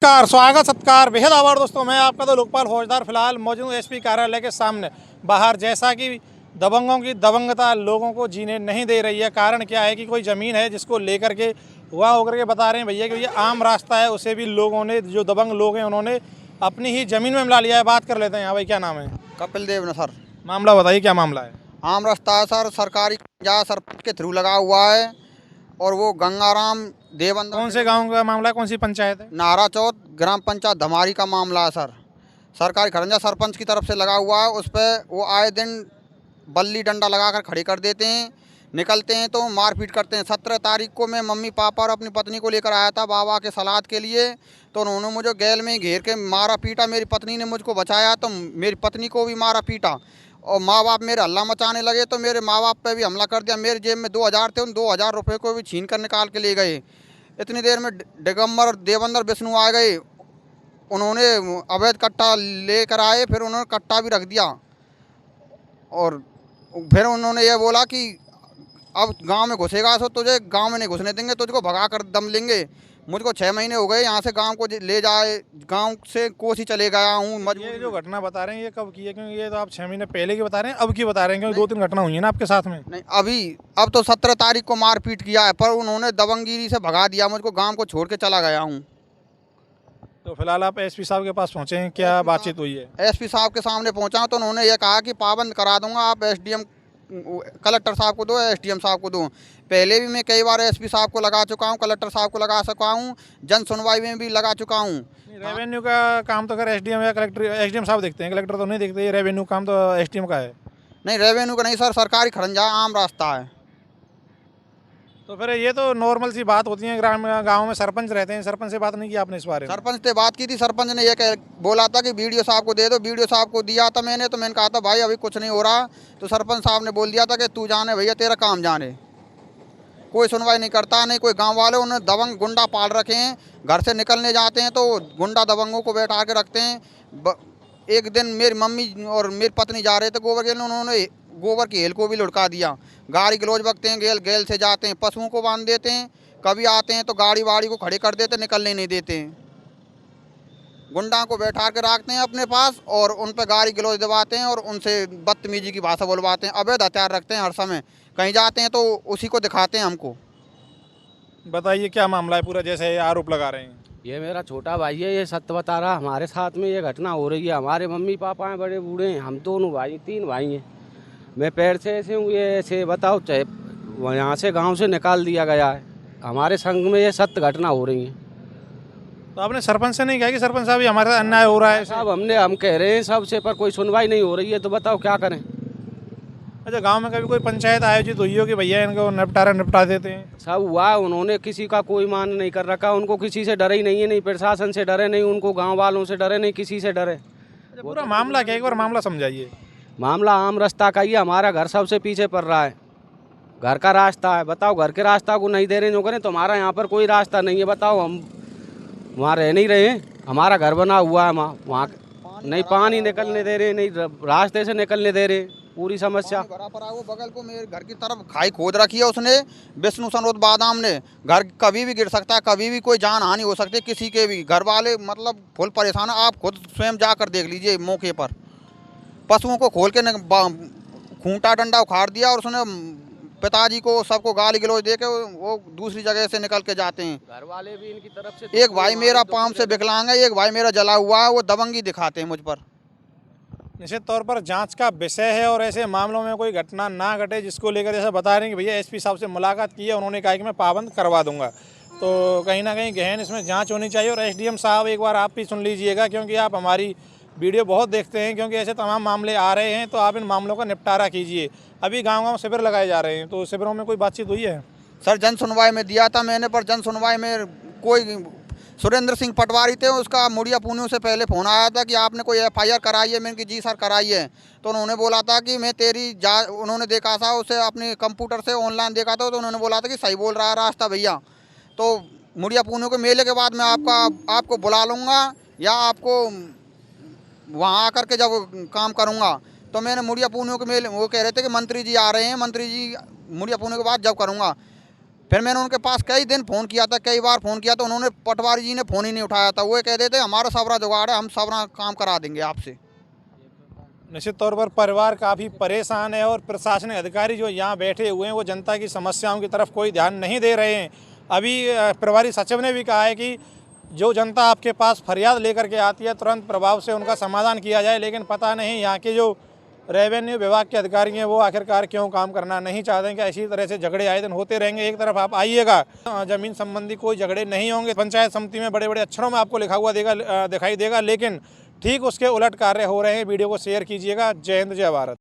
नमस्कार, स्वागत सत्कार बेहद आभार दोस्तों। मैं आपका तो लोकपाल फौजदार फिलहाल मौजूद एसपी कार्यालय के सामने बाहर। जैसा कि दबंगों की दबंगता लोगों को जीने नहीं दे रही है। कारण क्या है कि कोई ज़मीन है जिसको लेकर के वहाँ होकर के बता रहे हैं भैया कि ये आम रास्ता है, उसे भी लोगों ने, जो दबंग लोग हैं, उन्होंने अपनी ही ज़मीन में मिला लिया है। बात कर लेते हैं। हाँ भाई, क्या नाम है? कपिल देव न सर। मामला बताइए, क्या मामला है? आम रास्ता है सर, सरकारी जा सरपंच के थ्रू लगा हुआ है और वो गंगाराम देवंदर। कौन से गाँव का मामला है? कौन सी पंचायत है? नारा चौथ ग्राम पंचायत धमारी का मामला है सर। सरकारी खरंजा सरपंच की तरफ से लगा हुआ है। उस पर वो आए दिन बल्ली डंडा लगाकर खड़े कर देते हैं, निकलते हैं तो मारपीट करते हैं। 17 तारीख को मैं मम्मी पापा और अपनी पत्नी को लेकर आया था बाबा के सलाद के लिए, तो उन्होंने मुझे गैल में घेर के मारा पीटा। मेरी पत्नी ने मुझको बचाया तो मेरी पत्नी को भी मारा पीटा और माँ बाप मेरे हल्ला मचाने लगे तो मेरे माँ बाप पे भी हमला कर दिया। मेरे जेब में 2000 थे, उन 2000 रुपये को भी छीन कर निकाल के ले गए। इतनी देर में दिगंबर देवेंद्र विष्णु आ गए। उन्होंने अवैध कट्टा लेकर आए, फिर उन्होंने कट्टा भी रख दिया और फिर उन्होंने ये बोला कि अब गांव में घुसेगा तो तुझे गांव में नहीं घुसने देंगे, तुझको भगा कर दम लेंगे। मुझको 6 महीने हो गए यहाँ से गांव को ले जाए, गांव से कोसी चले गया हूँ मजबूरी ये जो में। घटना बता रहे हैं ये कब की है? क्योंकि ये तो आप 6 महीने पहले की बता रहे हैं, अब की बता रहे हैं, क्योंकि 2-3 घटना हुई है ना आपके साथ में। नहीं अभी, अब तो 17 तारीख को मारपीट किया है, पर उन्होंने दबंगगिरी से भगा दिया मुझको, गांव को छोड़ के चला गया हूँ। तो फिलहाल आप एसपी साहब के पास पहुंचे हैं, क्या बातचीत हुई है? एसपी साहब के सामने पहुंचा तो उन्होंने ये कहा कि पाबंद करा दूंगा, आप एसडीएम कलेक्टर साहब को दो, एसडीएम साहब को दो। पहले भी मैं कई बार एसपी साहब को लगा चुका हूं, कलेक्टर साहब को लगा चुका हूं, जन सुनवाई में भी लगा चुका हूं। रेवेन्यू का काम तो खैर एसडीएम या कलेक्टर, एसडीएम साहब देखते हैं, कलेक्टर तो नहीं देखते। ये रेवेन्यू काम तो एसडीएम का है। नहीं रेवेन्यू का नहीं सर, सरकारी खरंजा आम रास्ता है। तो फिर ये तो नॉर्मल सी बात होती है, ग्राम गाँव में सरपंच रहते हैं, सरपंच से बात नहीं की आपने इस बारे में? सरपंच से बात की थी, सरपंच ने ये बोला था कि वीडियो साहब को दे दो। वीडियो साहब को दिया था मैंने, तो मैंने कहा था भाई अभी कुछ नहीं हो रहा, तो सरपंच साहब ने बोल दिया था कि तू जाने भैया, तेरा काम जाने। कोई सुनवाई नहीं करता, नहीं कोई गांव वाले। उन्होंने दबंग गुंडा पाल रखे हैं, घर से निकलने जाते हैं तो गुंडा दबंगों को बैठा के रखते हैं। एक दिन मेरी मम्मी और मेरी पत्नी जा रहे थे गोबर गेल, उन्होंने गोबर की हेल को भी लुढ़का दिया। गाड़ी गलोज बकते हैं, गेल गेल से जाते हैं, पशुओं को बांध देते हैं, कभी आते हैं तो गाड़ी वाड़ी को खड़े कर देते, निकलने नहीं देते हैं। गुंडा को बैठा के रखते हैं अपने पास और उन पर गाड़ी गलोज दबाते हैं और उनसे बदतमीजी की भाषा बोलवाते हैं। अवैध हथियार रखते हैं, हर समय कहीं जाते हैं तो उसी को दिखाते हैं हमको। बताइए क्या मामला है पूरा, जैसे ये आरोप लगा रहे हैं? ये मेरा छोटा भाई है, ये सत्य बता रहा। हमारे साथ में ये घटना हो रही है। हमारे मम्मी पापा हैं, बड़े बूढ़े हैं, हम दोनों भाई, 3 भाई हैं। मैं पैर से ऐसे हूँ, ये ऐसे बताओ, चाहे यहाँ से गांव से निकाल दिया गया है। हमारे संग में ये सत्य घटना हो रही है। तो आपने सरपंच से नहीं कहा कि सरपंच साहब ये हमारे साथ अन्याय हो रहा है? साहब हम कह रहे हैं सबसे, पर कोई सुनवाई नहीं हो रही है, तो बताओ क्या करें। अच्छा, गांव में कभी कोई पंचायत आयोजित हुई हो कि भैया इनको निपटा देते हैं? सब हुआ, उन्होंने किसी का कोई मान नहीं कर रखा। उनको किसी से डरे ही नहीं है, नहीं प्रशासन से डरे, नहीं उनको गाँव वालों से डरे, नहीं किसी से डरे। अच्छा, पूरा मामला क्या है, एक बार मामला समझाइए। मामला आम रास्ता का ही है। हमारा घर सबसे पीछे पड़ रहा है, घर का रास्ता है। बताओ, घर के रास्ता को नहीं दे रहे जो करें, तो हमारा यहाँ पर कोई रास्ता नहीं है। बताओ, हम वहाँ रह नहीं रहे हैं, हमारा घर बना हुआ है वहाँ नहीं पानी निकलने दे रहे, नहीं रास्ते से निकलने दे रहे। पूरी समस्या भरा पड़ा वो बगल को मेरे घर की तरफ खाई खोद रखी है उसने, विष्णु सनोद बादाम ने। घर कभी भी गिर सकता है, कभी भी कोई जान हानि हो सकती है किसी के भी। घर वाले मतलब फुल परेशान है, आप खुद स्वयं जाकर देख लीजिए मौके पर। पशुओं को खोल के खूंटा डंडा उखाड़ दिया और उसने पिताजी को सबको गाली गलौज दे के वो दूसरी जगह से निकल के जाते हैं। घर वाले भी इनकी तरफ से। एक भाई मेरा पाँव से विकलांग है, एक भाई मेरा जला हुआ है, वो दबंगी दिखाते हैं मुझ पर। निश्चित तौर पर जांच का विषय है और ऐसे मामलों में कोई घटना ना घटे, जिसको लेकर जैसा बता रहे हैं कि भैया एसपी साहब से मुलाकात की है, उन्होंने कहा कि मैं पाबंद करवा दूंगा। तो कहीं ना कहीं गहन इसमें जांच होनी चाहिए। और एसडीएम साहब एक बार आप भी सुन लीजिएगा, क्योंकि आप हमारी वीडियो बहुत देखते हैं, क्योंकि ऐसे तमाम मामले आ रहे हैं, तो आप इन मामलों का निपटारा कीजिए। अभी गाँव शिविर लगाए जा रहे हैं, तो शिविरों में कोई बातचीत हुई है? सर जन सुनवाई में दिया था मैंने, पर जन सुनवाई में कोई सुरेंद्र सिंह पटवारी थे, उसका मुड़िया पुणे से पहले फ़ोन आया था कि आपने कोई एफआईआर कराई है। मैंने कि जी सर कराई है। तो उन्होंने बोला था कि मैं तेरी उन्होंने देखा था उसे अपने कंप्यूटर से ऑनलाइन देखा था, तो उन्होंने बोला था कि सही बोल रहा है रास्ता भैया। तो मुड़िया पुणे के मेले के बाद मैं आपको बुला लूँगा या आपको वहाँ आकर के जब काम करूँगा। तो मैंने मुड़िया पुणे के मेले, वो कह रहे थे कि मंत्री जी आ रहे हैं, मंत्री जी मुड़िया पुणे के बाद जब करूँगा। फिर मैंने उनके पास कई दिन फ़ोन किया था, कई बार फ़ोन किया, तो उन्होंने पटवारी जी ने फ़ोन ही नहीं उठाया था। वो कह देते हमारा सबरा जुगाड़ है, हम सबरा काम करा देंगे आपसे। निश्चित तौर पर परिवार काफ़ी परेशान है और प्रशासनिक अधिकारी जो यहाँ बैठे हुए हैं वो जनता की समस्याओं की तरफ कोई ध्यान नहीं दे रहे हैं। अभी प्रभारी सचिव ने भी कहा है कि जो जनता आपके पास फरियाद लेकर के आती है तुरंत प्रभाव से उनका समाधान किया जाए, लेकिन पता नहीं यहाँ के जो रेवेन्यू विभाग के अधिकारी हैं वो आखिरकार क्यों काम करना नहीं चाहते हैं कि इसी तरह से झगड़े आए दिन होते रहेंगे। एक तरफ आप आइएगा, ज़मीन संबंधी कोई झगड़े नहीं होंगे, पंचायत समिति में बड़े बड़े अक्षरों में आपको लिखा हुआ दिखाई देगा, लेकिन ठीक उसके उलट कार्य हो रहे हैं। वीडियो को शेयर कीजिएगा। जय हिंद, जय भारत।